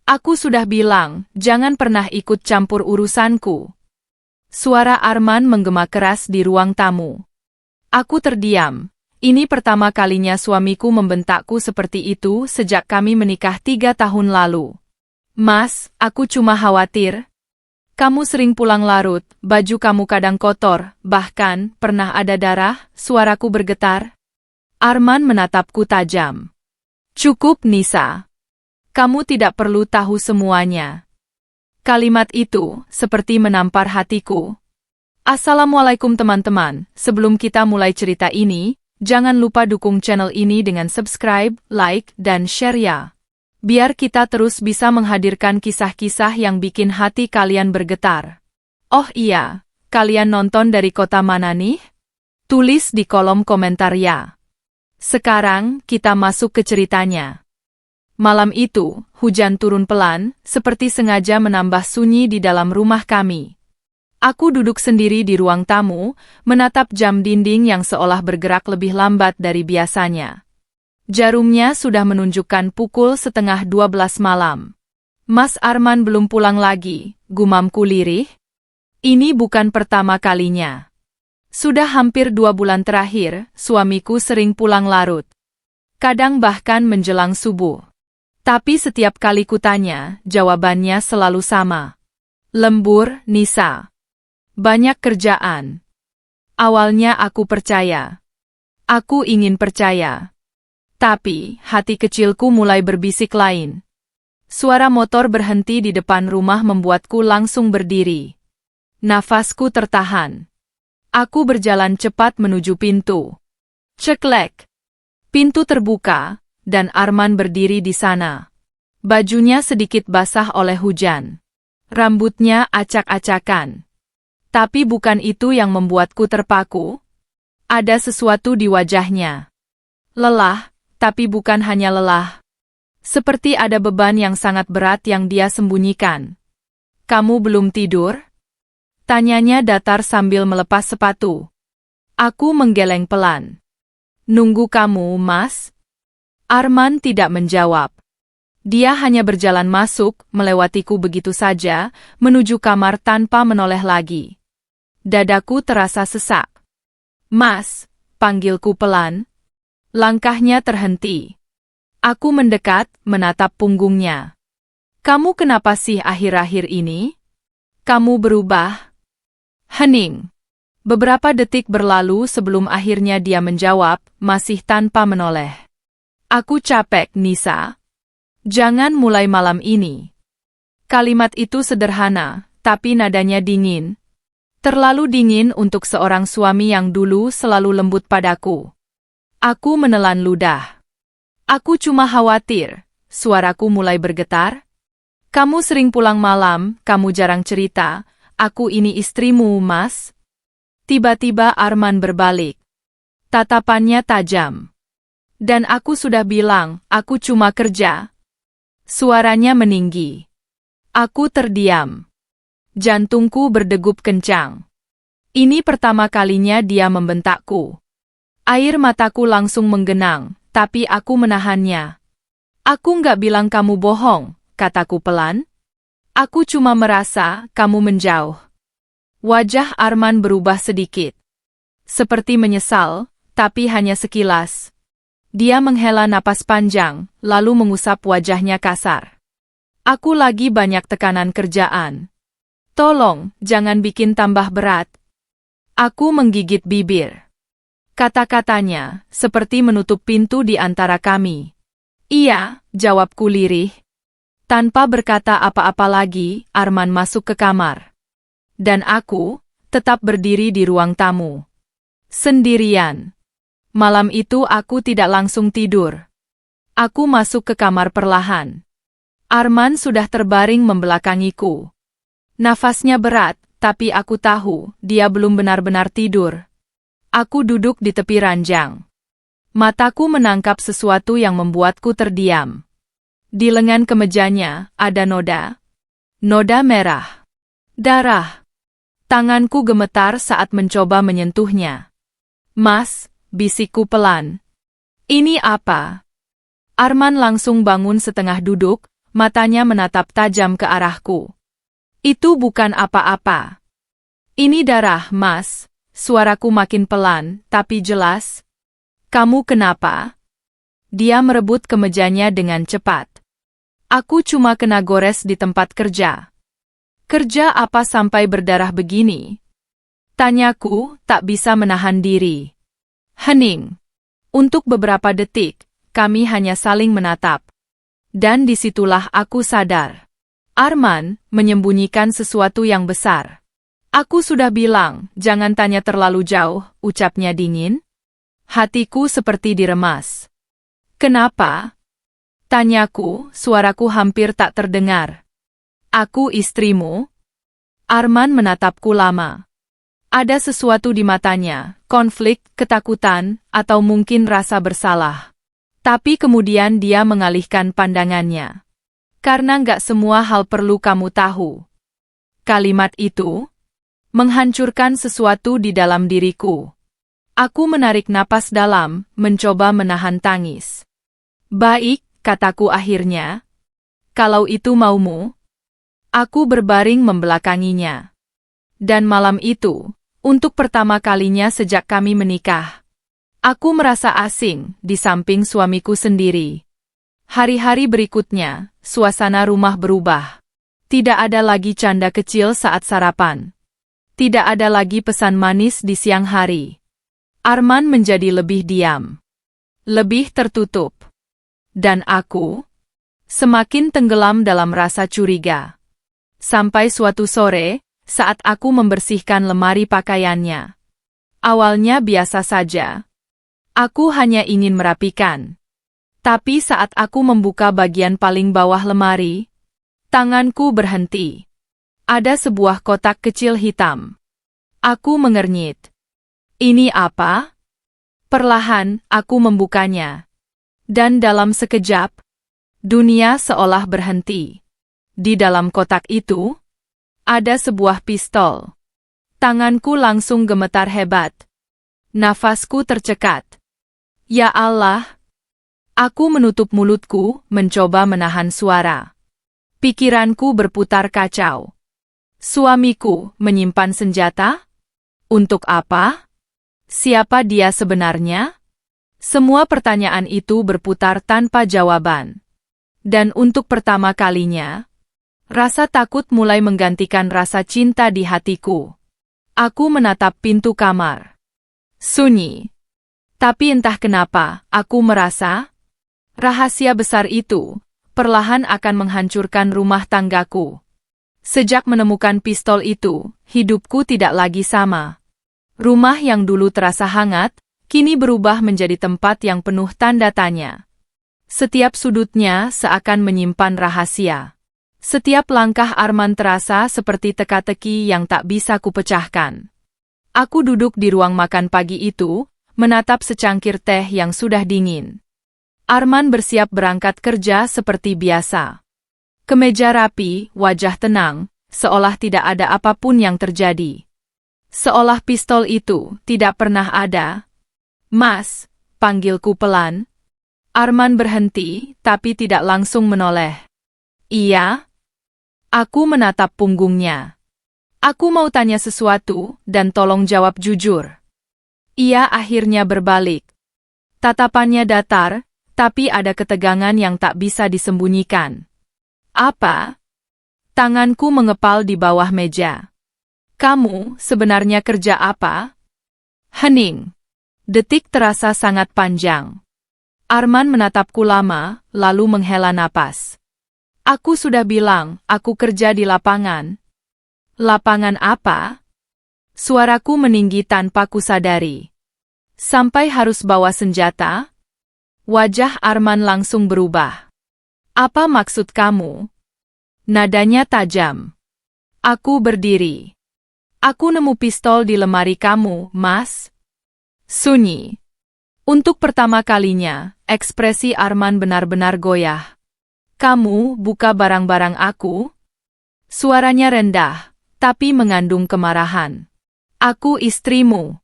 Aku sudah bilang, jangan pernah ikut campur urusanku. Suara Arman menggema keras di ruang tamu. Aku terdiam. Ini pertama kalinya suamiku membentakku seperti itu sejak kami menikah 3 tahun lalu. Mas, aku cuma khawatir. Kamu sering pulang larut, baju kamu kadang kotor, bahkan pernah ada darah, suaraku bergetar. Arman menatapku tajam. Cukup, Nisa. Kamu tidak perlu tahu semuanya. Kalimat itu seperti menampar hatiku. Assalamualaikum teman-teman, sebelum kita mulai cerita ini, jangan lupa dukung channel ini dengan subscribe, like, dan share ya. Biar kita terus bisa menghadirkan kisah-kisah yang bikin hati kalian bergetar. Oh iya, kalian nonton dari kota mana nih? Tulis di kolom komentar ya. Sekarang, kita masuk ke ceritanya. Malam itu, hujan turun pelan, seperti sengaja menambah sunyi di dalam rumah kami. Aku duduk sendiri di ruang tamu, menatap jam dinding yang seolah bergerak lebih lambat dari biasanya. Jarumnya sudah menunjukkan pukul 11:30 malam. Mas Arman belum pulang lagi, gumamku lirih. Ini bukan pertama kalinya. Sudah hampir 2 bulan terakhir, suamiku sering pulang larut. Kadang bahkan menjelang subuh. Tapi setiap kali kutanya, jawabannya selalu sama. Lembur, Nisa. Banyak kerjaan. Awalnya aku percaya. Aku ingin percaya. Tapi, hati kecilku mulai berbisik lain. Suara motor berhenti di depan rumah membuatku langsung berdiri. Nafasku tertahan. Aku berjalan cepat menuju pintu. Ceklek. Pintu terbuka, dan Arman berdiri di sana. Bajunya sedikit basah oleh hujan. Rambutnya acak-acakan. Tapi bukan itu yang membuatku terpaku. Ada sesuatu di wajahnya. Lelah. Tapi bukan hanya lelah. Seperti ada beban yang sangat berat yang dia sembunyikan. Kamu belum tidur? Tanyanya datar sambil melepas sepatu. Aku menggeleng pelan. Nunggu kamu, Mas? Arman tidak menjawab. Dia hanya berjalan masuk, melewatiku begitu saja, menuju kamar tanpa menoleh lagi. Dadaku terasa sesak. Mas, panggilku pelan. Langkahnya terhenti. Aku mendekat, menatap punggungnya. Kamu kenapa sih akhir-akhir ini? Kamu berubah? Hening. Beberapa detik berlalu sebelum akhirnya dia menjawab, masih tanpa menoleh. Aku capek, Nisa. Jangan mulai malam ini. Kalimat itu sederhana, tapi nadanya dingin. Terlalu dingin untuk seorang suami yang dulu selalu lembut padaku. Aku menelan ludah. Aku cuma khawatir. Suaraku mulai bergetar. Kamu sering pulang malam, kamu jarang cerita. Aku ini istrimu, Mas. Tiba-tiba Arman berbalik. Tatapannya tajam. Dan aku sudah bilang, aku cuma kerja. Suaranya meninggi. Aku terdiam. Jantungku berdegup kencang. Ini pertama kalinya dia membentakku. Air mataku langsung menggenang, tapi aku menahannya. Aku nggak bilang kamu bohong, kataku pelan. Aku cuma merasa kamu menjauh. Wajah Arman berubah sedikit. Seperti menyesal, tapi hanya sekilas. Dia menghela napas panjang, lalu mengusap wajahnya kasar. Aku lagi banyak tekanan kerjaan. Tolong, jangan bikin tambah berat. Aku menggigit bibir. Kata-katanya, seperti menutup pintu di antara kami. Iya, jawabku lirih. Tanpa berkata apa-apa lagi, Arman masuk ke kamar. Dan aku, tetap berdiri di ruang tamu. Sendirian. Malam itu aku tidak langsung tidur. Aku masuk ke kamar perlahan. Arman sudah terbaring membelakangiku. Nafasnya berat, tapi aku tahu, dia belum benar-benar tidur. Aku duduk di tepi ranjang. Mataku menangkap sesuatu yang membuatku terdiam. Di lengan kemejanya, ada noda. Noda merah. Darah. Tanganku gemetar saat mencoba menyentuhnya. Mas, bisikku pelan. Ini apa? Arman langsung bangun setengah duduk, matanya menatap tajam ke arahku. Itu bukan apa-apa. Ini darah, Mas. Suaraku makin pelan, tapi jelas. Kamu kenapa? Dia merebut kemejanya dengan cepat. Aku cuma kena gores di tempat kerja. Kerja apa sampai berdarah begini? Tanyaku, tak bisa menahan diri. Hening. Untuk beberapa detik, kami hanya saling menatap. Dan disitulah aku sadar. Arman menyembunyikan sesuatu yang besar. Aku sudah bilang, jangan tanya terlalu jauh, ucapnya dingin. Hatiku seperti diremas. Kenapa? Tanyaku, suaraku hampir tak terdengar. Aku istrimu? Arman menatapku lama. Ada sesuatu di matanya, konflik, ketakutan, atau mungkin rasa bersalah. Tapi kemudian dia mengalihkan pandangannya. Karena nggak semua hal perlu kamu tahu. Kalimat itu menghancurkan sesuatu di dalam diriku. Aku menarik napas dalam, mencoba menahan tangis. Baik, kataku akhirnya. Kalau itu maumu. Aku berbaring membelakanginya. Dan malam itu, untuk pertama kalinya sejak kami menikah, aku merasa asing di samping suamiku sendiri. Hari-hari berikutnya, suasana rumah berubah. Tidak ada lagi canda kecil saat sarapan. Tidak ada lagi pesan manis di siang hari. Arman menjadi lebih diam. Lebih tertutup. Dan aku semakin tenggelam dalam rasa curiga. Sampai suatu sore, saat aku membersihkan lemari pakaiannya. Awalnya biasa saja. Aku hanya ingin merapikan. Tapi saat aku membuka bagian paling bawah lemari, tanganku berhenti. Ada sebuah kotak kecil hitam. Aku mengernyit. Ini apa? Perlahan, aku membukanya. Dan dalam sekejap, dunia seolah berhenti. Di dalam kotak itu, ada sebuah pistol. Tanganku langsung gemetar hebat. Nafasku tercekat. Ya Allah! Aku menutup mulutku, mencoba menahan suara. Pikiranku berputar kacau. Suamiku menyimpan senjata? Untuk apa? Siapa dia sebenarnya? Semua pertanyaan itu berputar tanpa jawaban. Dan untuk pertama kalinya, rasa takut mulai menggantikan rasa cinta di hatiku. Aku menatap pintu kamar. Sunyi. Tapi entah kenapa, aku merasa rahasia besar itu perlahan akan menghancurkan rumah tanggaku. Sejak menemukan pistol itu, hidupku tidak lagi sama. Rumah yang dulu terasa hangat, kini berubah menjadi tempat yang penuh tanda tanya. Setiap sudutnya seakan menyimpan rahasia. Setiap langkah Arman terasa seperti teka-teki yang tak bisa kupecahkan. Aku duduk di ruang makan pagi itu, menatap secangkir teh yang sudah dingin. Arman bersiap berangkat kerja seperti biasa. Kemeja rapi, wajah tenang, seolah tidak ada apapun yang terjadi. Seolah pistol itu tidak pernah ada. Mas, panggilku pelan. Arman berhenti, tapi tidak langsung menoleh. Iya? Aku menatap punggungnya. Aku mau tanya sesuatu, dan tolong jawab jujur. Ia akhirnya berbalik. Tatapannya datar, tapi ada ketegangan yang tak bisa disembunyikan. Apa? Tanganku mengepal di bawah meja. Kamu sebenarnya kerja apa? Hening. Detik terasa sangat panjang. Arman menatapku lama, lalu menghela napas. Aku sudah bilang, aku kerja di lapangan. Lapangan apa? Suaraku meninggi tanpa kusadari. Sampai harus bawa senjata? Wajah Arman langsung berubah. Apa maksud kamu? Nadanya tajam. Aku berdiri. Aku nemu pistol di lemari kamu, Mas. Sunyi. Untuk pertama kalinya, ekspresi Arman benar-benar goyah. Kamu buka barang-barang aku? Suaranya rendah, tapi mengandung kemarahan. Aku istrimu.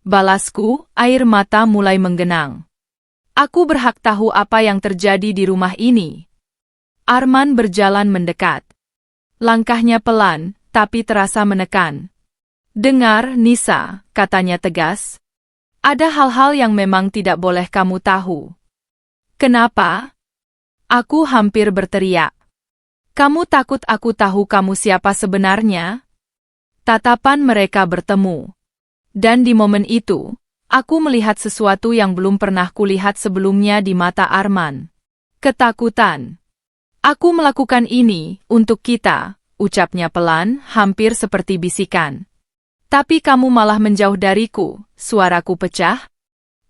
Balasku, air mata mulai menggenang. Aku berhak tahu apa yang terjadi di rumah ini. Arman berjalan mendekat. Langkahnya pelan, tapi terasa menekan. "Dengar, Nisa," katanya tegas. "Ada hal-hal yang memang tidak boleh kamu tahu." "Kenapa?" Aku hampir berteriak. "Kamu takut aku tahu kamu siapa sebenarnya?" Tatapan mereka bertemu. Dan di momen itu, aku melihat sesuatu yang belum pernah kulihat sebelumnya di mata Arman. Ketakutan. "Aku melakukan ini untuk kita," ucapnya pelan, hampir seperti bisikan. "Tapi kamu malah menjauh dariku," suaraku pecah.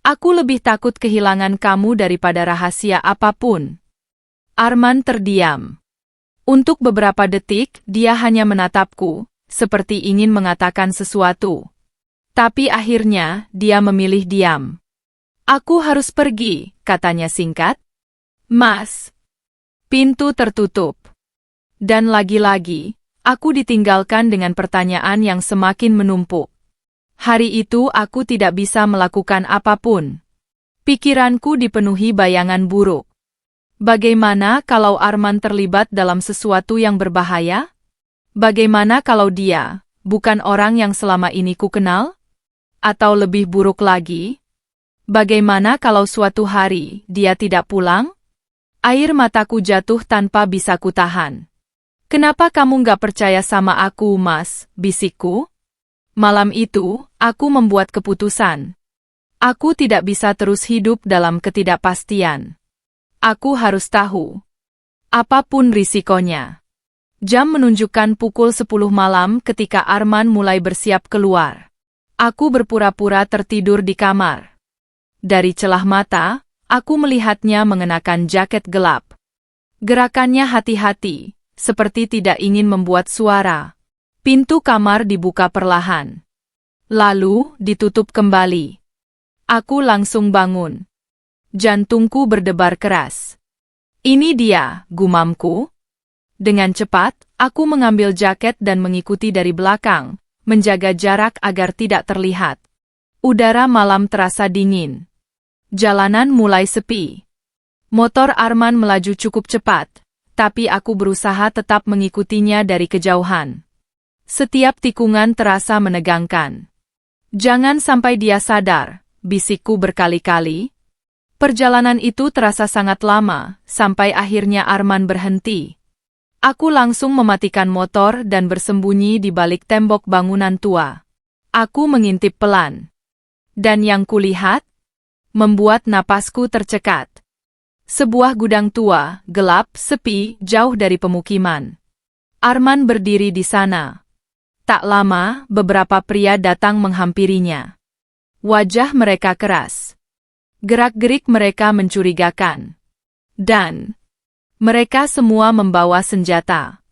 "Aku lebih takut kehilangan kamu daripada rahasia apapun." Arman terdiam. Untuk beberapa detik, dia hanya menatapku, seperti ingin mengatakan sesuatu. Tapi akhirnya, dia memilih diam. "Aku harus pergi," katanya singkat. "Mas." Pintu tertutup. Dan lagi-lagi, aku ditinggalkan dengan pertanyaan yang semakin menumpuk. Hari itu aku tidak bisa melakukan apapun. Pikiranku dipenuhi bayangan buruk. Bagaimana kalau Arman terlibat dalam sesuatu yang berbahaya? Bagaimana kalau dia bukan orang yang selama ini ku kenal? Atau lebih buruk lagi, bagaimana kalau suatu hari dia tidak pulang? Air mataku jatuh tanpa bisa kutahan. "Kenapa kamu nggak percaya sama aku, Mas?" bisikku. Malam itu, aku membuat keputusan. Aku tidak bisa terus hidup dalam ketidakpastian. Aku harus tahu. Apapun risikonya. Jam menunjukkan pukul 10 malam ketika Arman mulai bersiap keluar. Aku berpura-pura tertidur di kamar. Dari celah mata, aku melihatnya mengenakan jaket gelap. Gerakannya hati-hati, seperti tidak ingin membuat suara. Pintu kamar dibuka perlahan. Lalu, ditutup kembali. Aku langsung bangun. Jantungku berdebar keras. "Ini dia," gumamku. Dengan cepat, aku mengambil jaket dan mengikuti dari belakang, menjaga jarak agar tidak terlihat. Udara malam terasa dingin. Jalanan mulai sepi. Motor Arman melaju cukup cepat, tapi aku berusaha tetap mengikutinya dari kejauhan. Setiap tikungan terasa menegangkan. "Jangan sampai dia sadar," bisikku berkali-kali. Perjalanan itu terasa sangat lama, sampai akhirnya Arman berhenti. Aku langsung mematikan motor dan bersembunyi di balik tembok bangunan tua. Aku mengintip pelan. Dan yang kulihat, membuat napasku tercekat. Sebuah gudang tua, gelap, sepi, jauh dari pemukiman. Arman berdiri di sana. Tak lama, beberapa pria datang menghampirinya. Wajah mereka keras. Gerak-gerik mereka mencurigakan. Dan mereka semua membawa senjata.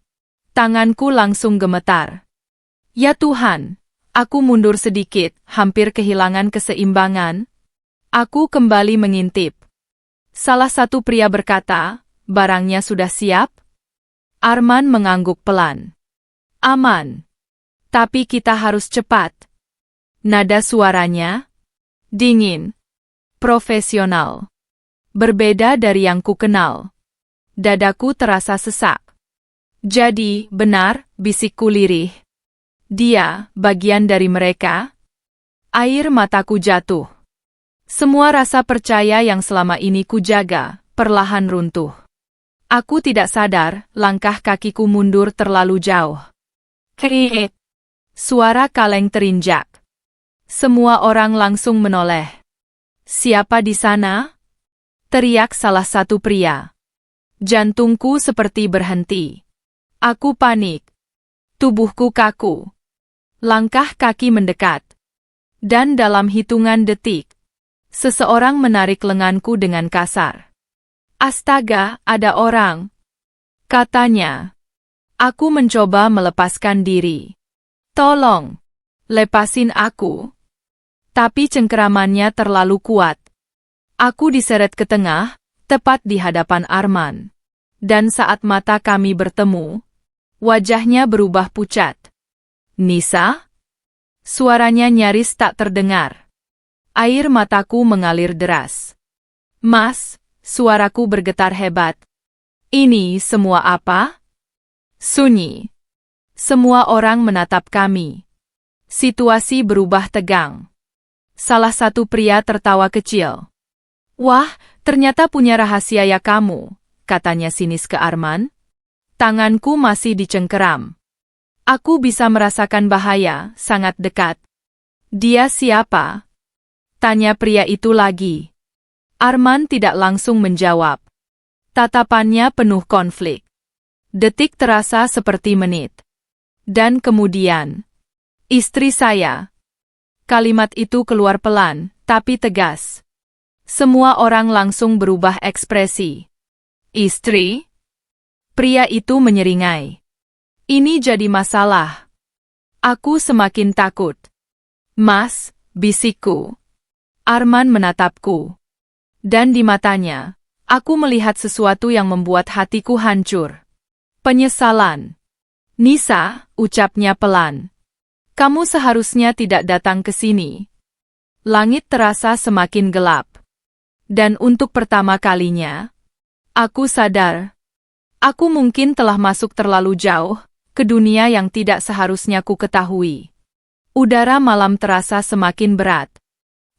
Tanganku langsung gemetar. Ya Tuhan, aku mundur sedikit, hampir kehilangan keseimbangan. Aku kembali mengintip. Salah satu pria berkata, "Barangnya sudah siap?" Arman mengangguk pelan. "Aman. Tapi kita harus cepat." Nada suaranya dingin, profesional. Berbeda dari yang ku kenal. Dadaku terasa sesak. "Jadi, benar," bisikku lirih. "Dia, bagian dari mereka?" Air mataku jatuh. Semua rasa percaya yang selama ini kujaga, perlahan runtuh. Aku tidak sadar, langkah kakiku mundur terlalu jauh. Krik! Suara kaleng terinjak. Semua orang langsung menoleh. "Siapa di sana?" teriak salah satu pria. Jantungku seperti berhenti. Aku panik. Tubuhku kaku. Langkah kaki mendekat. Dan dalam hitungan detik, seseorang menarik lenganku dengan kasar. "Astaga, ada orang!" katanya. Aku mencoba melepaskan diri. "Tolong, lepasin aku." Tapi cengkeramannya terlalu kuat. Aku diseret ke tengah, tepat di hadapan Arman. Dan saat mata kami bertemu, wajahnya berubah pucat. "Nisa?" Suaranya nyaris tak terdengar. Air mataku mengalir deras. "Mas," suaraku bergetar hebat. Ini semua apa? Sunyi. Semua orang menatap kami. Situasi berubah tegang. Salah satu pria tertawa kecil. Wah, ternyata punya rahasia ya kamu, katanya sinis ke Arman. Tanganku masih dicengkeram. Aku bisa merasakan bahaya, sangat dekat. Dia siapa? Tanya pria itu lagi. Arman tidak langsung menjawab. Tatapannya penuh konflik. Detik terasa seperti menit. Dan kemudian, istri saya. Kalimat itu keluar pelan, tapi tegas. Semua orang langsung berubah ekspresi. Istri? Pria itu menyeringai. Ini jadi masalah. Aku semakin takut. Mas, bisikku. Arman menatapku. Dan di matanya, aku melihat sesuatu yang membuat hatiku hancur. Penyesalan. Nisa, ucapnya pelan. Kamu seharusnya tidak datang ke sini. Langit terasa semakin gelap. Dan untuk pertama kalinya, aku sadar. Aku mungkin telah masuk terlalu jauh ke dunia yang tidak seharusnya ku ketahui. Udara malam terasa semakin berat.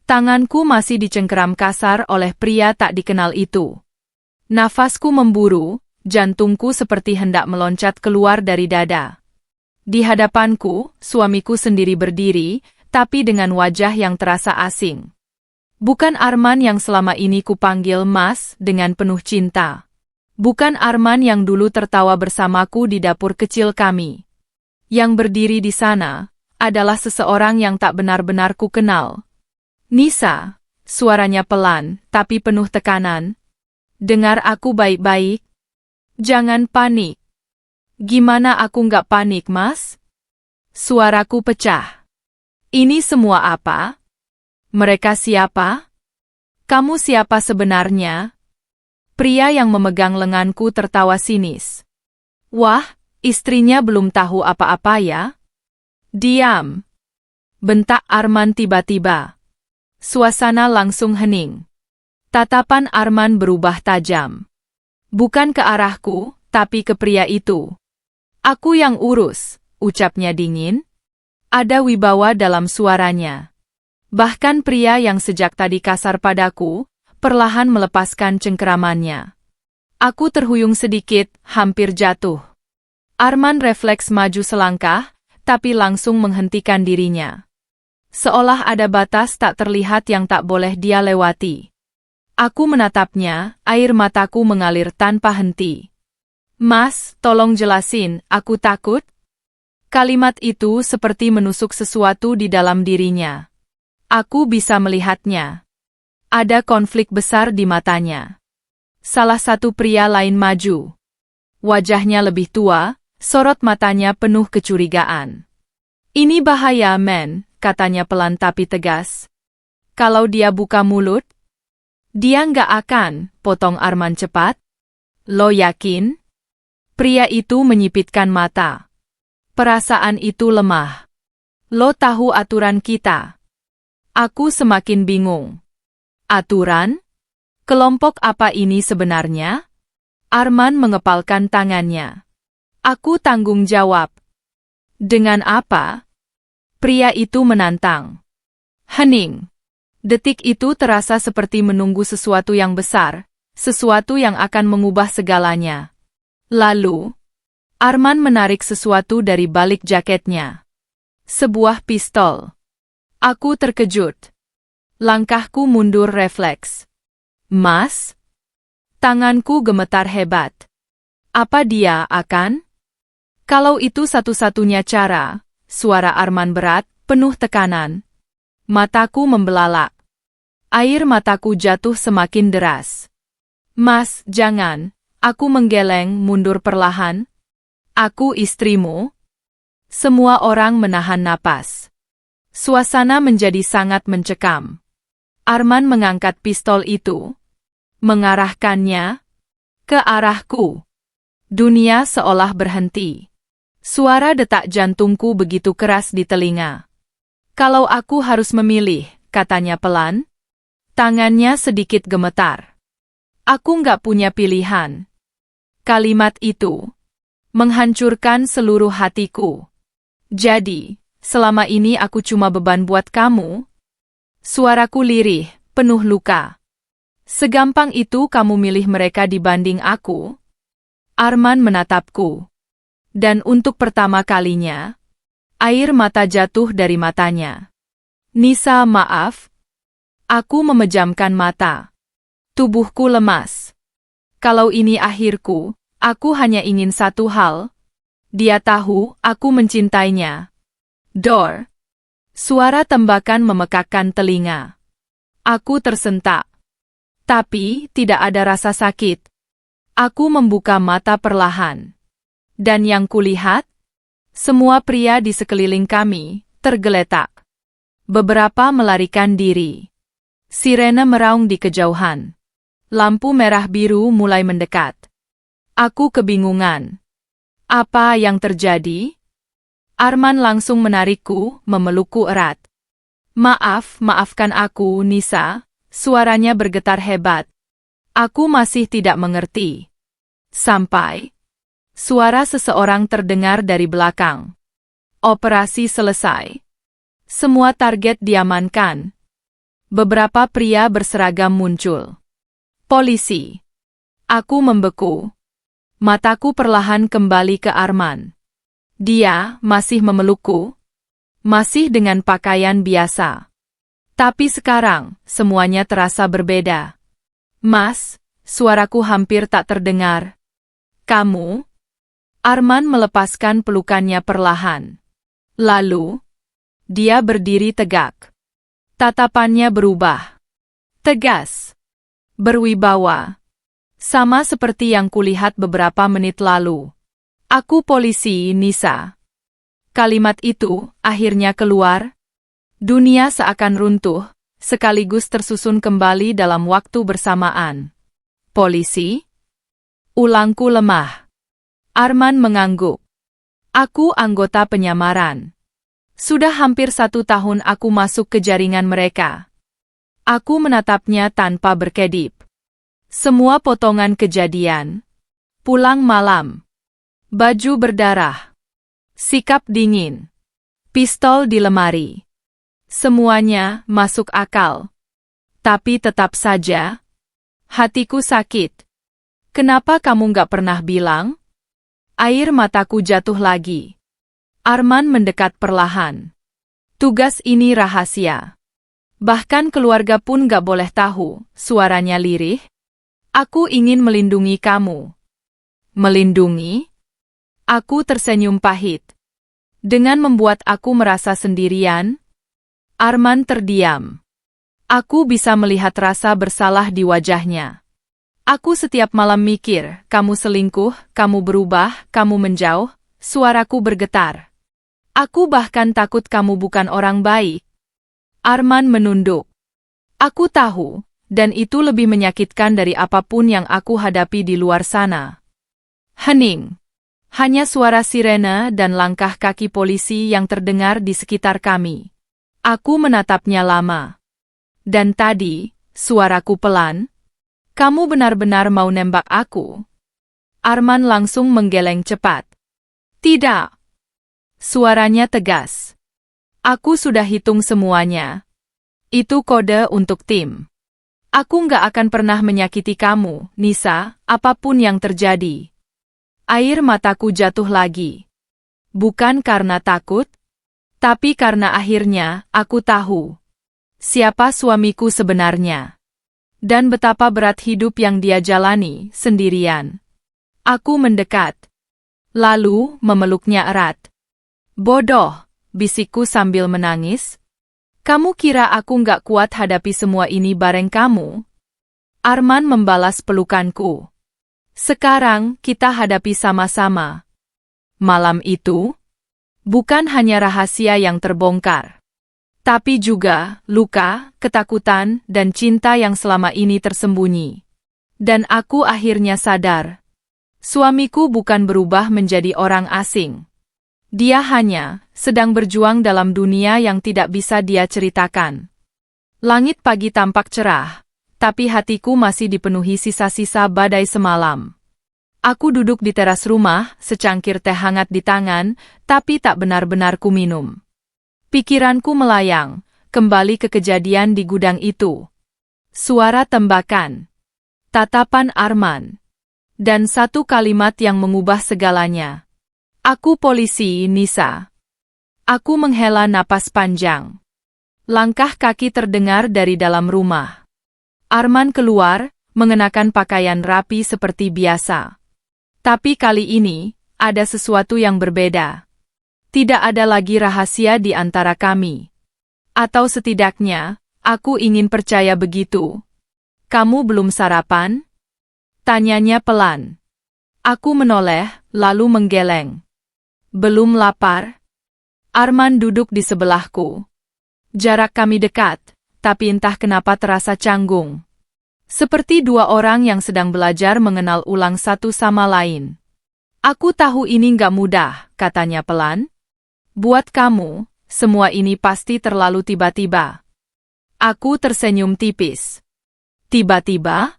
Tanganku masih dicengkeram kasar oleh pria tak dikenal itu. Nafasku memburu, jantungku seperti hendak meloncat keluar dari dada. Di hadapanku, suamiku sendiri berdiri, tapi dengan wajah yang terasa asing. Bukan Arman yang selama ini kupanggil Mas dengan penuh cinta. Bukan Arman yang dulu tertawa bersamaku di dapur kecil kami. Yang berdiri di sana adalah seseorang yang tak benar-benar ku kenal. Nisa, suaranya pelan tapi penuh tekanan. Dengar aku baik-baik. Jangan panik. Gimana aku nggak panik, Mas? Suaraku pecah. Ini semua apa? Mereka siapa? Kamu siapa sebenarnya? Pria yang memegang lenganku tertawa sinis. Wah, istrinya belum tahu apa-apa ya? Diam. Bentak Arman tiba-tiba. Suasana langsung hening. Tatapan Arman berubah tajam. Bukan ke arahku, tapi ke pria itu. Aku yang urus, ucapnya dingin. Ada wibawa dalam suaranya. Bahkan pria yang sejak tadi kasar padaku, perlahan melepaskan cengkeramannya. Aku terhuyung sedikit, hampir jatuh. Arman refleks maju selangkah, tapi langsung menghentikan dirinya. Seolah ada batas tak terlihat yang tak boleh dia lewati. Aku menatapnya, air mataku mengalir tanpa henti. Mas, tolong jelasin, aku takut? Kalimat itu seperti menusuk sesuatu di dalam dirinya. Aku bisa melihatnya. Ada konflik besar di matanya. Salah satu pria lain maju. Wajahnya lebih tua, sorot matanya penuh kecurigaan. Ini bahaya, men, katanya pelan tapi tegas. Kalau dia buka mulut, dia nggak akan, potong Arman cepat. Lo yakin? Pria itu menyipitkan mata. Perasaan itu lemah. Lo tahu aturan kita. Aku semakin bingung. Aturan? Kelompok apa ini sebenarnya? Arman mengepalkan tangannya. Aku tanggung jawab. Dengan apa? Pria itu menantang. Hening. Detik itu terasa seperti menunggu sesuatu yang besar, sesuatu yang akan mengubah segalanya. Lalu, Arman menarik sesuatu dari balik jaketnya. Sebuah pistol. Aku terkejut. Langkahku mundur refleks. Mas? Tanganku gemetar hebat. Apa dia akan? Kalau itu satu-satunya cara, suara Arman berat, penuh tekanan. Mataku membelalak. Air mataku jatuh semakin deras. Mas, jangan. Aku menggeleng mundur perlahan. Aku istrimu. Semua orang menahan napas. Suasana menjadi sangat mencekam. Arman mengangkat pistol itu. Mengarahkannya ke arahku. Dunia seolah berhenti. Suara detak jantungku begitu keras di telinga. Kalau aku harus memilih, katanya pelan. Tangannya sedikit gemetar. Aku nggak punya pilihan. Kalimat itu menghancurkan seluruh hatiku. Jadi, selama ini aku cuma beban buat kamu? Suaraku lirih, penuh luka. Segampang itu kamu milih mereka dibanding aku? Arman menatapku. Dan untuk pertama kalinya, air mata jatuh dari matanya. Nisa, maaf. Aku memejamkan mata. Tubuhku lemas. Kalau ini akhirku, aku hanya ingin satu hal. Dia tahu aku mencintainya. Dor. Suara tembakan memekakkan telinga. Aku tersentak. Tapi tidak ada rasa sakit. Aku membuka mata perlahan. Dan yang kulihat? Semua pria di sekeliling kami tergeletak. Beberapa melarikan diri. Sirene meraung di kejauhan. Lampu merah biru mulai mendekat. Aku kebingungan. Apa yang terjadi? Arman langsung menarikku, memelukku erat. Maafkan aku, Nisa. Suaranya bergetar hebat. Aku masih tidak mengerti. Sampai suara seseorang terdengar dari belakang. Operasi selesai. Semua target diamankan. Beberapa pria berseragam muncul. Polisi. Aku membeku. Mataku perlahan kembali ke Arman. Dia masih memelukku. Masih dengan pakaian biasa. Tapi sekarang, semuanya terasa berbeda. Mas, suaraku hampir tak terdengar. Kamu? Arman melepaskan pelukannya perlahan. Lalu, dia berdiri tegak. Tatapannya berubah. Tegas. Berwibawa. Sama seperti yang kulihat beberapa menit lalu. Aku polisi, Nisa. Kalimat itu akhirnya keluar. Dunia seakan runtuh, sekaligus tersusun kembali dalam waktu bersamaan. Polisi? Ulangku lemah. Arman mengangguk. Aku anggota penyamaran. Sudah hampir 1 tahun aku masuk ke jaringan mereka. Aku menatapnya tanpa berkedip. Semua potongan kejadian. Pulang malam. Baju berdarah. Sikap dingin. Pistol di lemari. Semuanya masuk akal. Tapi tetap saja, hatiku sakit. Kenapa kamu gak pernah bilang? Air mataku jatuh lagi. Arman mendekat perlahan. Tugas ini rahasia. Bahkan keluarga pun gak boleh tahu, suaranya lirih. Aku ingin melindungi kamu. Melindungi? Aku tersenyum pahit. Dengan membuat aku merasa sendirian? Arman terdiam. Aku bisa melihat rasa bersalah di wajahnya. Aku setiap malam mikir, kamu selingkuh, kamu berubah, kamu menjauh, suaraku bergetar. Aku bahkan takut kamu bukan orang baik. Arman menunduk. Aku tahu. Dan itu lebih menyakitkan dari apapun yang aku hadapi di luar sana. Hening. Hanya suara sirene dan langkah kaki polisi yang terdengar di sekitar kami. Aku menatapnya lama. Dan tadi, suaraku pelan. Kamu benar-benar mau nembak aku? Arman langsung menggeleng cepat. Tidak. Suaranya tegas. Aku sudah hitung semuanya. Itu kode untuk tim. Aku nggak akan pernah menyakiti kamu, Nisa, apapun yang terjadi. Air mataku jatuh lagi. Bukan karena takut, tapi karena akhirnya aku tahu siapa suamiku sebenarnya. Dan betapa berat hidup yang dia jalani sendirian. Aku mendekat. Lalu memeluknya erat. Bodoh, bisikku sambil menangis. Kamu kira aku nggak kuat hadapi semua ini bareng kamu? Arman membalas pelukanku. Sekarang kita hadapi sama-sama. Malam itu, bukan hanya rahasia yang terbongkar, tapi juga luka, ketakutan, dan cinta yang selama ini tersembunyi. Dan aku akhirnya sadar. Suamiku bukan berubah menjadi orang asing. Dia hanya sedang berjuang dalam dunia yang tidak bisa dia ceritakan. Langit pagi tampak cerah, tapi hatiku masih dipenuhi sisa-sisa badai semalam. Aku duduk di teras rumah, secangkir teh hangat di tangan, tapi tak benar-benar kuminum. Pikiranku melayang, kembali ke kejadian di gudang itu. Suara tembakan, tatapan Arman, dan satu kalimat yang mengubah segalanya. Aku polisi, Nisa. Aku menghela napas panjang. Langkah kaki terdengar dari dalam rumah. Arman keluar, mengenakan pakaian rapi seperti biasa. Tapi kali ini, ada sesuatu yang berbeda. Tidak ada lagi rahasia di antara kami. Atau setidaknya, aku ingin percaya begitu. Kamu belum sarapan? Tanyanya pelan. Aku menoleh, lalu menggeleng. Belum lapar? Arman duduk di sebelahku. Jarak kami dekat, tapi entah kenapa terasa canggung. Seperti dua orang yang sedang belajar mengenal ulang satu sama lain. Aku tahu ini nggak mudah, katanya pelan. Buat kamu, semua ini pasti terlalu tiba-tiba. Aku tersenyum tipis. Tiba-tiba?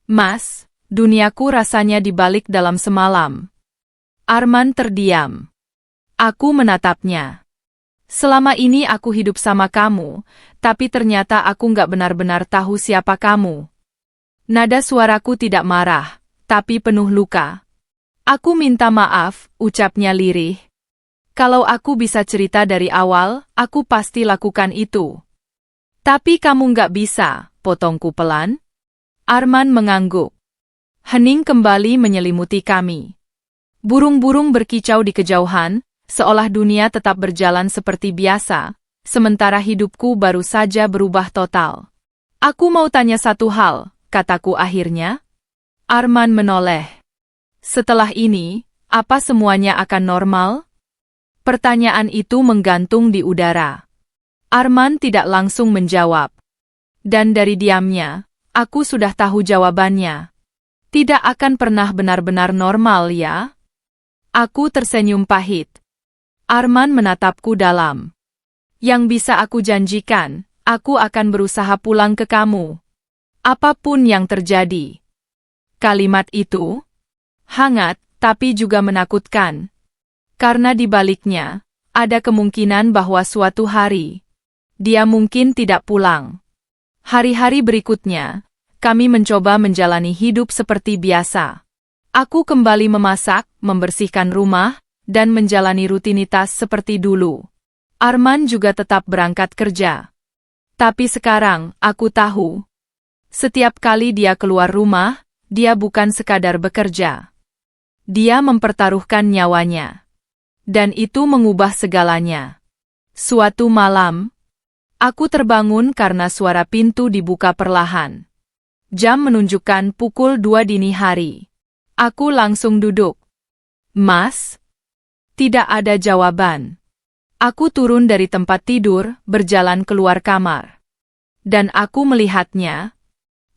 Mas, duniaku rasanya dibalik dalam semalam. Arman terdiam. Aku menatapnya. Selama ini aku hidup sama kamu, tapi ternyata aku nggak benar-benar tahu siapa kamu. Nada suaraku tidak marah, tapi penuh luka. Aku minta maaf, ucapnya lirih. Kalau aku bisa cerita dari awal, aku pasti lakukan itu. Tapi kamu nggak bisa, potongku pelan. Arman mengangguk. Hening kembali menyelimuti kami. Burung-burung berkicau di kejauhan, seolah dunia tetap berjalan seperti biasa, sementara hidupku baru saja berubah total. Aku mau tanya satu hal, kataku akhirnya. Arman menoleh. Setelah ini, apa semuanya akan normal? Pertanyaan itu menggantung di udara. Arman tidak langsung menjawab. Dan dari diamnya, aku sudah tahu jawabannya. Tidak akan pernah benar-benar normal ya? Aku tersenyum pahit. Arman menatapku dalam. Yang bisa aku janjikan, aku akan berusaha pulang ke kamu. Apapun yang terjadi. Kalimat itu hangat, tapi juga menakutkan. Karena di baliknya, ada kemungkinan bahwa suatu hari, dia mungkin tidak pulang. Hari-hari berikutnya, kami mencoba menjalani hidup seperti biasa. Aku kembali memasak, membersihkan rumah, dan menjalani rutinitas seperti dulu. Arman juga tetap berangkat kerja. Tapi sekarang, aku tahu, setiap kali dia keluar rumah, dia bukan sekadar bekerja. Dia mempertaruhkan nyawanya. Dan itu mengubah segalanya. Suatu malam, aku terbangun karena suara pintu dibuka perlahan. Jam menunjukkan pukul 2 dini hari. Aku langsung duduk. Mas? Tidak ada jawaban. Aku turun dari tempat tidur, berjalan keluar kamar. Dan aku melihatnya.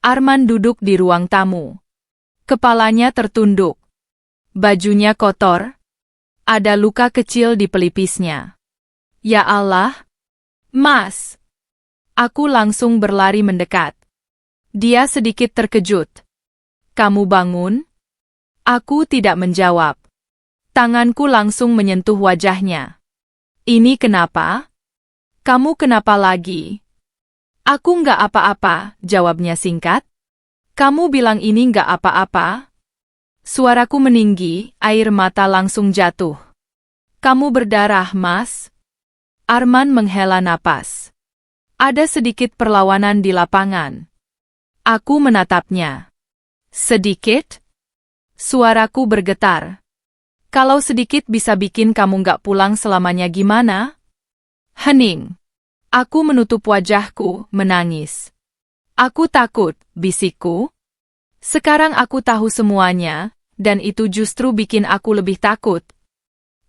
Arman duduk di ruang tamu. Kepalanya tertunduk. Bajunya kotor. Ada luka kecil di pelipisnya. Ya Allah! Mas! Aku langsung berlari mendekat. Dia sedikit terkejut. Kamu bangun? Aku tidak menjawab. Tanganku langsung menyentuh wajahnya. Ini kenapa? Kamu kenapa lagi? Aku nggak apa-apa, jawabnya singkat. Kamu bilang ini nggak apa-apa? Suaraku meninggi, air mata langsung jatuh. Kamu berdarah, Mas? Arman menghela napas. Ada sedikit perlawanan di lapangan. Aku menatapnya. Sedikit? Suaraku bergetar. Kalau sedikit bisa bikin kamu nggak pulang selamanya gimana? Hening. Aku menutup wajahku, menangis. Aku takut, bisikku. Sekarang aku tahu semuanya, dan itu justru bikin aku lebih takut.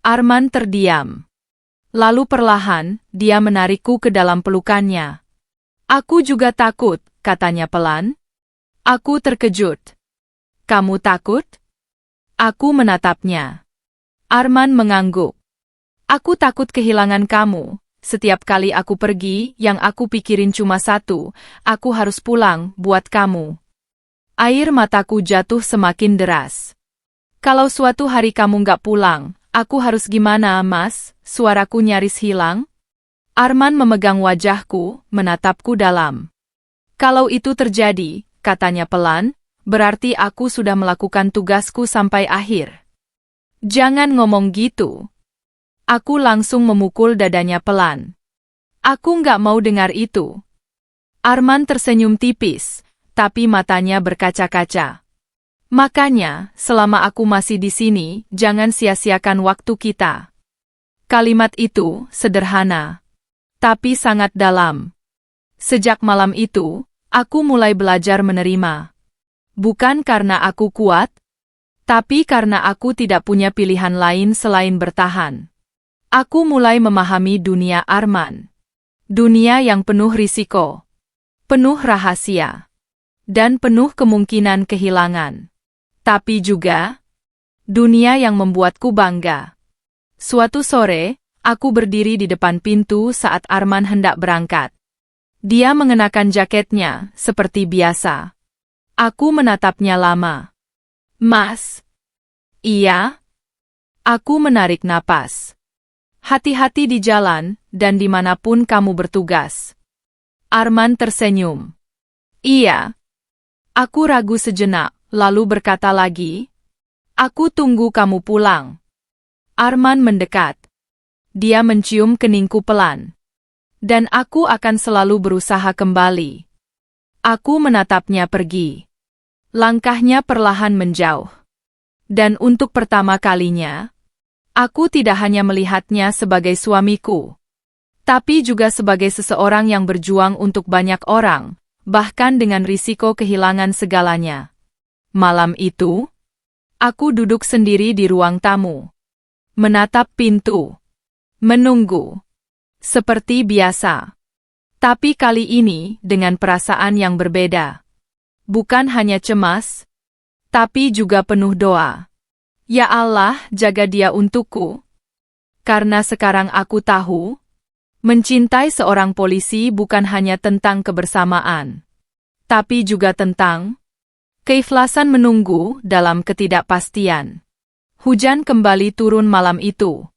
Arman terdiam. Lalu perlahan, dia menarikku ke dalam pelukannya. Aku juga takut, katanya pelan. Aku terkejut. Kamu takut? Aku menatapnya. Arman mengangguk. Aku takut kehilangan kamu. Setiap kali aku pergi, yang aku pikirin cuma satu, aku harus pulang buat kamu. Air mataku jatuh semakin deras. Kalau suatu hari kamu nggak pulang, aku harus gimana, Mas? Suaraku nyaris hilang. Arman memegang wajahku, menatapku dalam. Kalau itu terjadi, katanya pelan, berarti aku sudah melakukan tugasku sampai akhir. Jangan ngomong gitu. Aku langsung memukul dadanya pelan. Aku nggak mau dengar itu. Arman tersenyum tipis, tapi matanya berkaca-kaca. Makanya, selama aku masih di sini, jangan sia-siakan waktu kita. Kalimat itu sederhana, tapi sangat dalam. Sejak malam itu, aku mulai belajar menerima. Bukan karena aku kuat, tapi karena aku tidak punya pilihan lain selain bertahan. Aku mulai memahami dunia Arman. Dunia yang penuh risiko, penuh rahasia, dan penuh kemungkinan kehilangan. Tapi juga dunia yang membuatku bangga. Suatu sore, aku berdiri di depan pintu saat Arman hendak berangkat. Dia mengenakan jaketnya, seperti biasa. Aku menatapnya lama. Mas? Iya? Aku menarik napas. Hati-hati di jalan, dan dimanapun kamu bertugas. Arman tersenyum. Iya. Aku ragu sejenak. Lalu berkata lagi, aku tunggu kamu pulang. Arman mendekat. Dia mencium keningku pelan. Dan aku akan selalu berusaha kembali. Aku menatapnya pergi. Langkahnya perlahan menjauh. Dan untuk pertama kalinya, aku tidak hanya melihatnya sebagai suamiku, tapi juga sebagai seseorang yang berjuang untuk banyak orang, bahkan dengan risiko kehilangan segalanya. Malam itu, aku duduk sendiri di ruang tamu. Menatap pintu. Menunggu. Seperti biasa. Tapi kali ini dengan perasaan yang berbeda. Bukan hanya cemas, tapi juga penuh doa. Ya Allah, jaga dia untukku. Karena sekarang aku tahu, mencintai seorang polisi bukan hanya tentang kebersamaan, tapi juga tentang keikhlasan menunggu dalam ketidakpastian. Hujan kembali turun malam itu.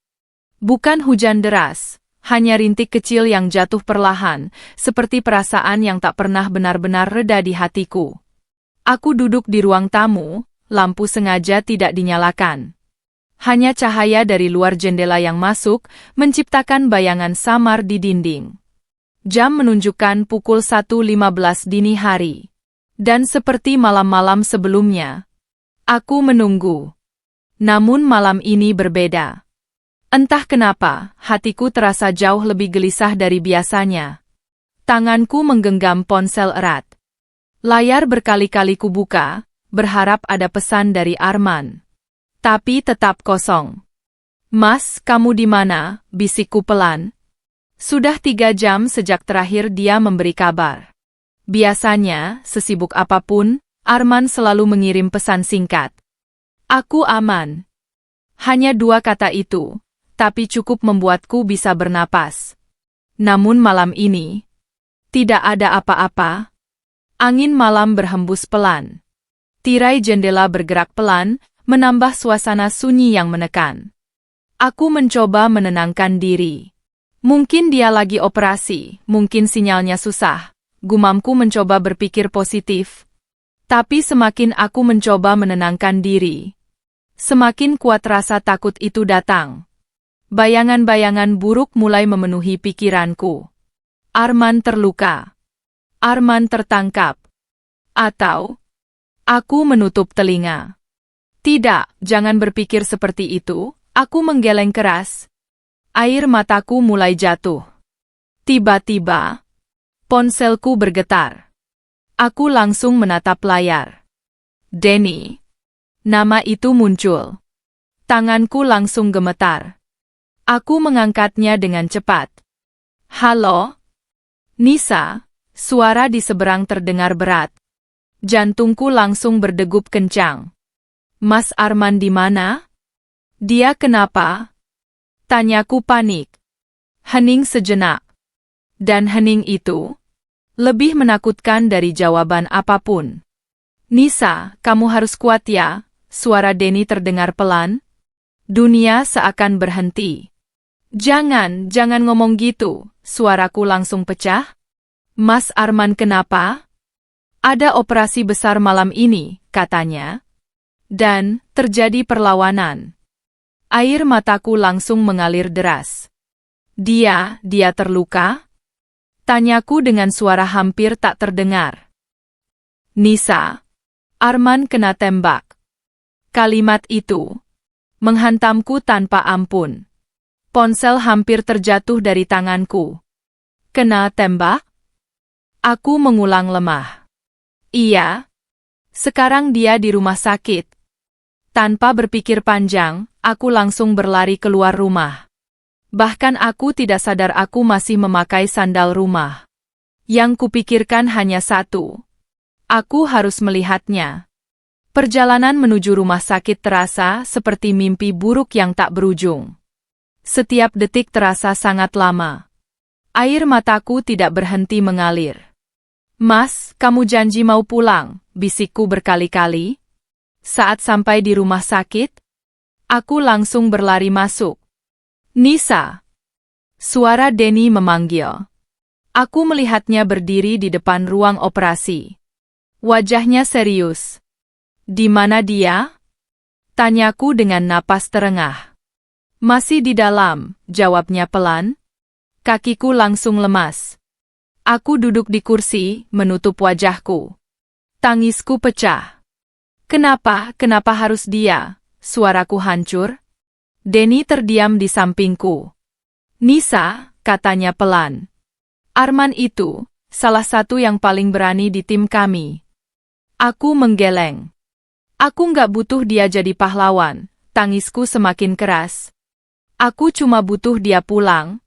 Bukan hujan deras, hanya rintik kecil yang jatuh perlahan, seperti perasaan yang tak pernah benar-benar reda di hatiku. Aku duduk di ruang tamu, lampu sengaja tidak dinyalakan. Hanya cahaya dari luar jendela yang masuk, menciptakan bayangan samar di dinding. Jam menunjukkan pukul 1.15 dini hari. Dan seperti malam-malam sebelumnya, aku menunggu. Namun malam ini berbeda. Entah kenapa, hatiku terasa jauh lebih gelisah dari biasanya. Tanganku menggenggam ponsel erat. Layar berkali-kali kubuka, berharap ada pesan dari Arman. Tapi tetap kosong. Mas, kamu di mana? Bisikku pelan. Sudah 3 jam sejak terakhir dia memberi kabar. Biasanya, sesibuk apapun, Arman selalu mengirim pesan singkat. Aku aman. Hanya 2 kata itu, tapi cukup membuatku bisa bernapas. Namun malam ini, tidak ada apa-apa. Angin malam berhembus pelan. Tirai jendela bergerak pelan, menambah suasana sunyi yang menekan. Aku mencoba menenangkan diri. Mungkin dia lagi operasi, mungkin sinyalnya susah. Gumamku mencoba berpikir positif. Tapi semakin aku mencoba menenangkan diri, semakin kuat rasa takut itu datang. Bayangan-bayangan buruk mulai memenuhi pikiranku. Arman terluka. Arman tertangkap. Atau aku menutup telinga. Tidak, jangan berpikir seperti itu. Aku menggeleng keras. Air mataku mulai jatuh. Tiba-tiba, ponselku bergetar. Aku langsung menatap layar. Denny. Nama itu muncul. Tanganku langsung gemetar. Aku mengangkatnya dengan cepat. Halo? Nisa, suara di seberang terdengar berat. Jantungku langsung berdegup kencang. Mas Arman di mana? Dia kenapa? Tanyaku panik. Hening sejenak. Dan hening itu lebih menakutkan dari jawaban apapun. Nisa, kamu harus kuat ya. suara Denny terdengar pelan. Dunia seakan berhenti. Jangan ngomong gitu, suaraku langsung pecah. Mas Arman kenapa? Ada operasi besar malam ini, katanya. Dan terjadi perlawanan. Air mataku langsung mengalir deras. Dia terluka? Tanyaku dengan suara hampir tak terdengar. Nisa, Arman kena tembak. Kalimat itu menghantamku tanpa ampun. Ponsel hampir terjatuh dari tanganku. Kena tembak? Aku mengulang lemah. Iya. Sekarang dia di rumah sakit. Tanpa berpikir panjang, aku langsung berlari keluar rumah. Bahkan aku tidak sadar aku masih memakai sandal rumah. Yang kupikirkan hanya satu. Aku harus melihatnya. Perjalanan menuju rumah sakit terasa seperti mimpi buruk yang tak berujung. Setiap detik terasa sangat lama. Air mataku tidak berhenti mengalir. Mas, kamu janji mau pulang, bisikku berkali-kali. Saat sampai di rumah sakit, aku langsung berlari masuk. Nisa. Suara Denny memanggil. Aku melihatnya berdiri di depan ruang operasi. Wajahnya serius. Di mana dia? Tanyaku dengan napas terengah. Masih di dalam, jawabnya pelan. Kakiku langsung lemas. Aku duduk di kursi, menutup wajahku. Tangisku pecah. Kenapa harus dia? Suaraku hancur. Denny terdiam di sampingku. Nisa, katanya pelan. Arman itu, salah satu yang paling berani di tim kami. Aku menggeleng. Aku nggak butuh dia jadi pahlawan. Tangisku semakin keras. Aku cuma butuh dia pulang.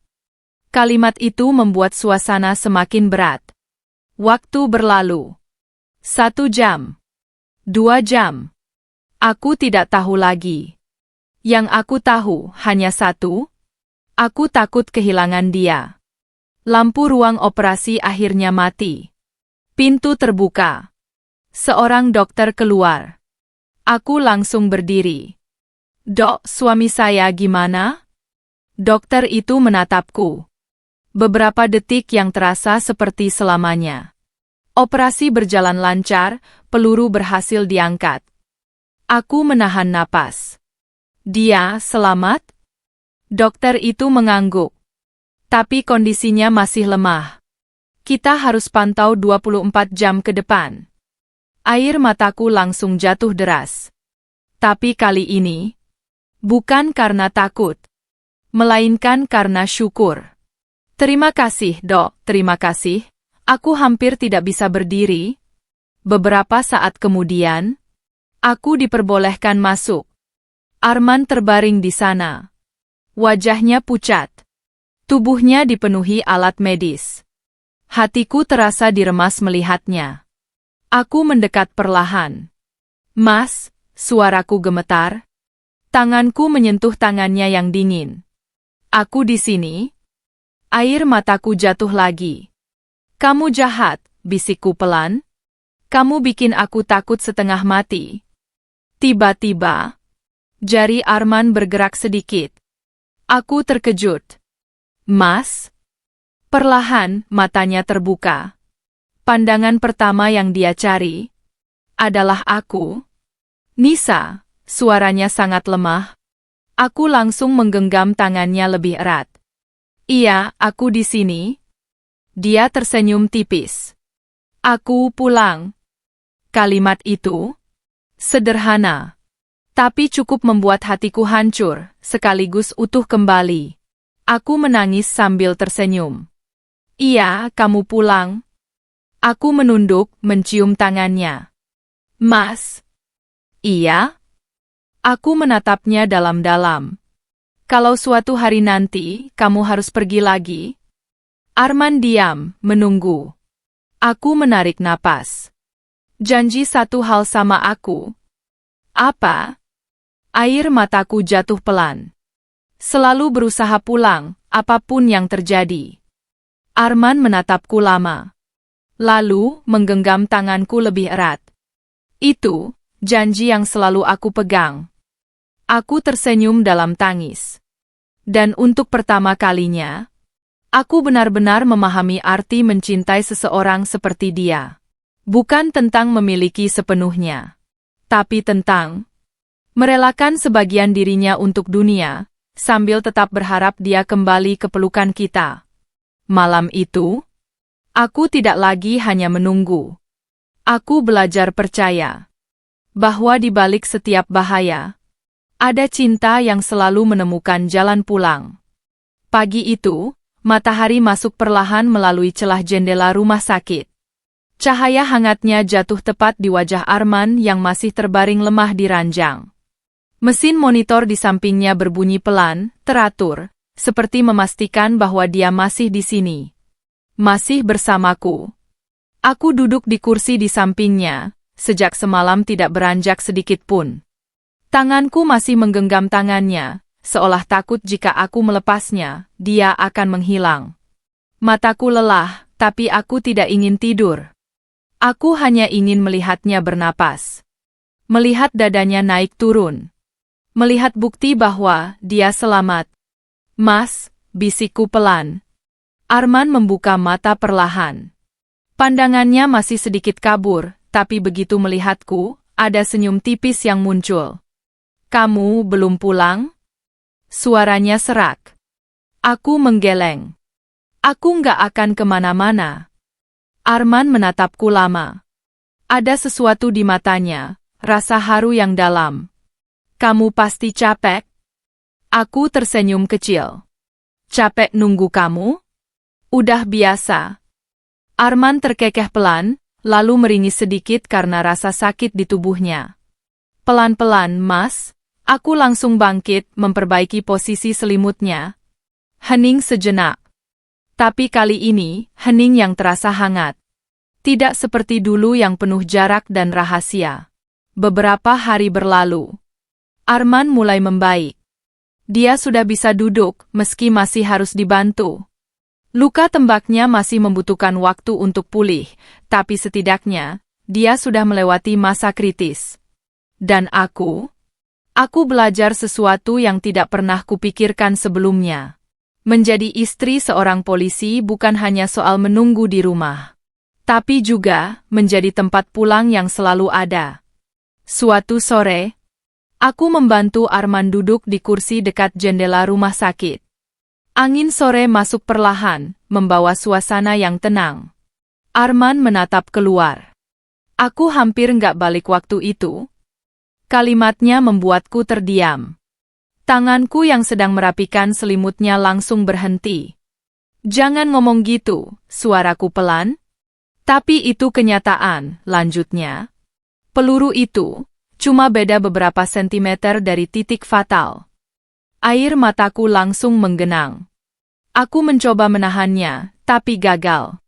Kalimat itu membuat suasana semakin berat. Waktu berlalu. 1 jam. 2 jam. Aku tidak tahu lagi. Yang aku tahu hanya satu. Aku takut kehilangan dia. Lampu ruang operasi akhirnya mati. Pintu terbuka. Seorang dokter keluar. Aku langsung berdiri. Dok, suami saya gimana? Dokter itu menatapku. Beberapa detik yang terasa seperti selamanya. Operasi berjalan lancar, peluru berhasil diangkat. Aku menahan napas. Dia selamat? Dokter itu mengangguk. Tapi kondisinya masih lemah. Kita harus pantau 24 jam ke depan. Air mataku langsung jatuh deras. Tapi kali ini, bukan karena takut, melainkan karena syukur. Terima kasih, Dok, terima kasih. Aku hampir tidak bisa berdiri. Beberapa saat kemudian, aku diperbolehkan masuk. Arman terbaring di sana. Wajahnya pucat. Tubuhnya dipenuhi alat medis. Hatiku terasa diremas melihatnya. Aku mendekat perlahan. Mas, suaraku gemetar. Tanganku menyentuh tangannya yang dingin. Aku di sini. Air mataku jatuh lagi. Kamu jahat, bisikku pelan. Kamu bikin aku takut setengah mati. Tiba-tiba, jari Arman bergerak sedikit. Aku terkejut. Mas? Perlahan, matanya terbuka. Pandangan pertama yang dia cari adalah aku. Nisa, suaranya sangat lemah. Aku langsung menggenggam tangannya lebih erat. Iya, aku di sini. Dia tersenyum tipis. Aku pulang. Kalimat itu sederhana, tapi cukup membuat hatiku hancur, sekaligus utuh kembali. Aku menangis sambil tersenyum. Iya, kamu pulang. Aku menunduk, mencium tangannya. Mas. Iya? Aku menatapnya dalam-dalam. Kalau suatu hari nanti, kamu harus pergi lagi. Arman diam, menunggu. Aku menarik napas. Janji satu hal sama aku. Apa? Air mataku jatuh pelan. Selalu berusaha pulang, apapun yang terjadi. Arman menatapku lama. Lalu, menggenggam tanganku lebih erat. Itu, Janji yang selalu aku pegang. Aku tersenyum dalam tangis. Dan untuk pertama kalinya, aku benar-benar memahami arti mencintai seseorang seperti dia. Bukan tentang memiliki sepenuhnya, tapi tentang merelakan sebagian dirinya untuk dunia, sambil tetap berharap dia kembali ke pelukan kita. Malam itu, aku tidak lagi hanya menunggu. Aku belajar percaya bahwa di balik setiap bahaya, ada cinta yang selalu menemukan jalan pulang. Pagi itu, matahari masuk perlahan melalui celah jendela rumah sakit. Cahaya hangatnya jatuh tepat di wajah Arman yang masih terbaring lemah di ranjang. Mesin monitor di sampingnya berbunyi pelan, teratur, seperti memastikan bahwa dia masih di sini. Masih bersamaku. Aku duduk di kursi di sampingnya, sejak semalam tidak beranjak sedikit pun. Tanganku masih menggenggam tangannya, seolah takut jika aku melepasnya, dia akan menghilang. Mataku lelah, tapi aku tidak ingin tidur. Aku hanya ingin melihatnya bernapas. Melihat dadanya naik turun. Melihat bukti bahwa dia selamat. Mas, bisikku pelan. Arman membuka mata perlahan. Pandangannya masih sedikit kabur, tapi begitu melihatku, ada senyum tipis yang muncul. Kamu belum pulang? Suaranya serak. Aku menggeleng. Aku nggak akan kemana-mana. Arman menatapku lama. Ada sesuatu di matanya, rasa haru yang dalam. Kamu pasti capek? Aku tersenyum kecil. Capek nunggu kamu? Udah biasa. Arman terkekeh pelan, lalu meringis sedikit karena rasa sakit di tubuhnya. Pelan-pelan, Mas. Aku langsung bangkit, memperbaiki posisi selimutnya. Hening sejenak. Tapi kali ini, hening yang terasa hangat. Tidak seperti dulu yang penuh jarak dan rahasia. Beberapa hari berlalu. Arman mulai membaik. Dia sudah bisa duduk, meski masih harus dibantu. Luka tembaknya masih membutuhkan waktu untuk pulih, tapi setidaknya, dia sudah melewati masa kritis. Dan aku belajar sesuatu yang tidak pernah kupikirkan sebelumnya. Menjadi istri seorang polisi bukan hanya soal menunggu di rumah, tapi juga menjadi tempat pulang yang selalu ada. Suatu sore, aku membantu Arman duduk di kursi dekat jendela rumah sakit. Angin sore masuk perlahan, membawa suasana yang tenang. Arman menatap keluar. Aku hampir nggak balik waktu itu. Kalimatnya membuatku terdiam. Tanganku yang sedang merapikan selimutnya langsung berhenti. Jangan ngomong gitu, suaraku pelan. Tapi itu kenyataan, lanjutnya. Peluru itu cuma beda beberapa sentimeter dari titik fatal. Air mataku langsung menggenang. Aku mencoba menahannya, tapi gagal.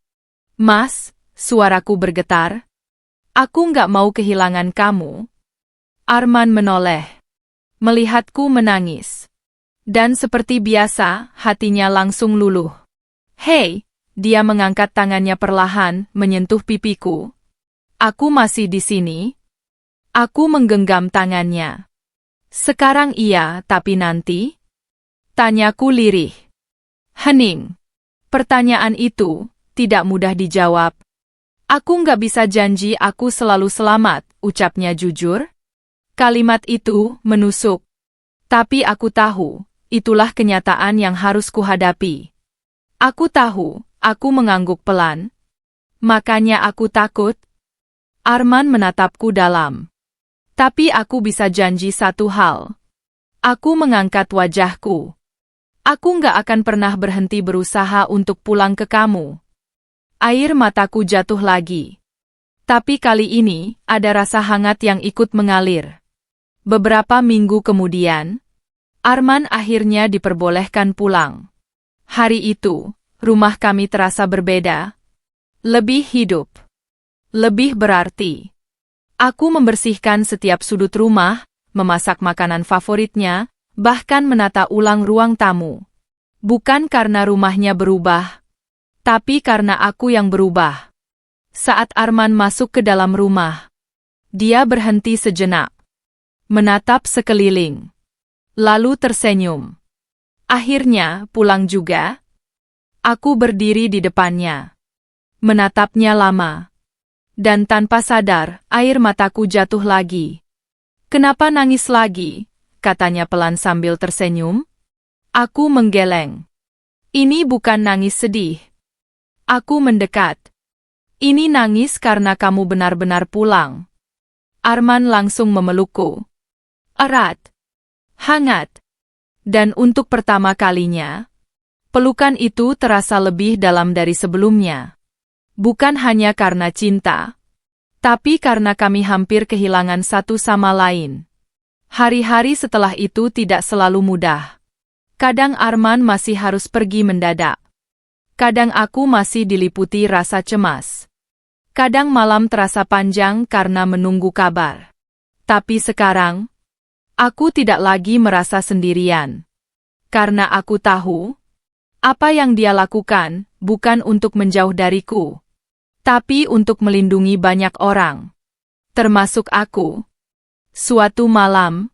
Mas, suaraku bergetar. Aku nggak mau kehilangan kamu. Arman menoleh. Melihatku menangis. Dan seperti biasa, hatinya langsung luluh. Hei, dia mengangkat tangannya perlahan, menyentuh pipiku. Aku masih di sini. Aku menggenggam tangannya. Sekarang iya, tapi nanti? Tanyaku lirih. Hening. Pertanyaan itu tidak mudah dijawab. Aku nggak bisa janji aku selalu selamat, ucapnya jujur. Kalimat itu menusuk. Tapi aku tahu, itulah kenyataan yang harus kuhadapi. Aku tahu, aku mengangguk pelan. Makanya aku takut. Arman menatapku dalam. Tapi aku bisa janji satu hal. Aku mengangkat wajahku. Aku nggak akan pernah berhenti berusaha untuk pulang ke kamu. Air mataku jatuh lagi. Tapi kali ini, ada rasa hangat yang ikut mengalir. Beberapa minggu kemudian, Arman akhirnya diperbolehkan pulang. Hari itu, rumah kami terasa berbeda. Lebih hidup. Lebih berarti. Aku membersihkan setiap sudut rumah, memasak makanan favoritnya, bahkan menata ulang ruang tamu. Bukan karena rumahnya berubah, tapi karena aku yang berubah. Saat Arman masuk ke dalam rumah, Dia berhenti sejenak, menatap sekeliling, lalu tersenyum. Akhirnya, pulang juga? Aku berdiri di depannya, menatapnya lama. Dan tanpa sadar, air mataku jatuh lagi. Kenapa nangis lagi? Katanya pelan sambil tersenyum. Aku menggeleng. Ini bukan nangis sedih. Aku mendekat. Ini nangis karena kamu benar-benar pulang. Arman langsung memelukku. Erat. Hangat. Dan untuk pertama kalinya, pelukan itu terasa lebih dalam dari sebelumnya. Bukan hanya karena cinta, tapi karena kami hampir kehilangan satu sama lain. Hari-hari setelah itu tidak selalu mudah. Kadang Arman masih harus pergi mendadak. Kadang aku masih diliputi rasa cemas. Kadang malam terasa panjang karena menunggu kabar. Tapi sekarang, aku tidak lagi merasa sendirian. Karena aku tahu, apa yang dia lakukan bukan untuk menjauh dariku, tapi untuk melindungi banyak orang, termasuk aku. Suatu malam,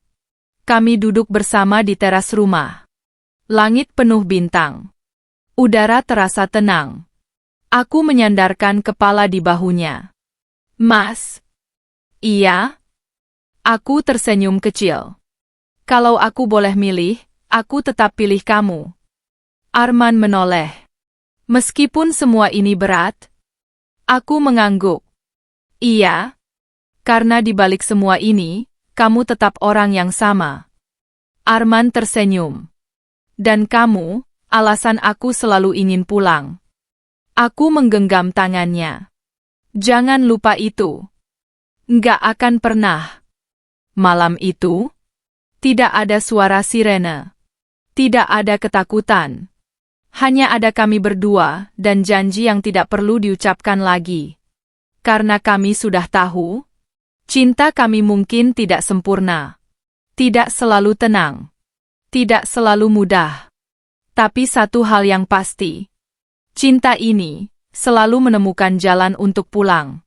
kami duduk bersama di teras rumah. Langit penuh bintang. Udara terasa tenang. Aku menyandarkan kepala di bahunya. Mas. Iya? Aku tersenyum kecil. Kalau aku boleh milih, aku tetap pilih kamu. Arman menoleh. Meskipun semua ini berat, aku mengangguk. Iya, karena di balik semua ini, kamu tetap orang yang sama. Arman tersenyum. Dan kamu, alasan aku selalu ingin pulang. Aku menggenggam tangannya. Jangan lupa itu. Nggak akan pernah. Malam itu, tidak ada suara sirene. Tidak ada ketakutan. Hanya ada kami berdua dan janji yang tidak perlu diucapkan lagi. Karena kami sudah tahu, cinta kami mungkin tidak sempurna. Tidak selalu tenang. Tidak selalu mudah. Tapi satu hal yang pasti, cinta ini selalu menemukan jalan untuk pulang.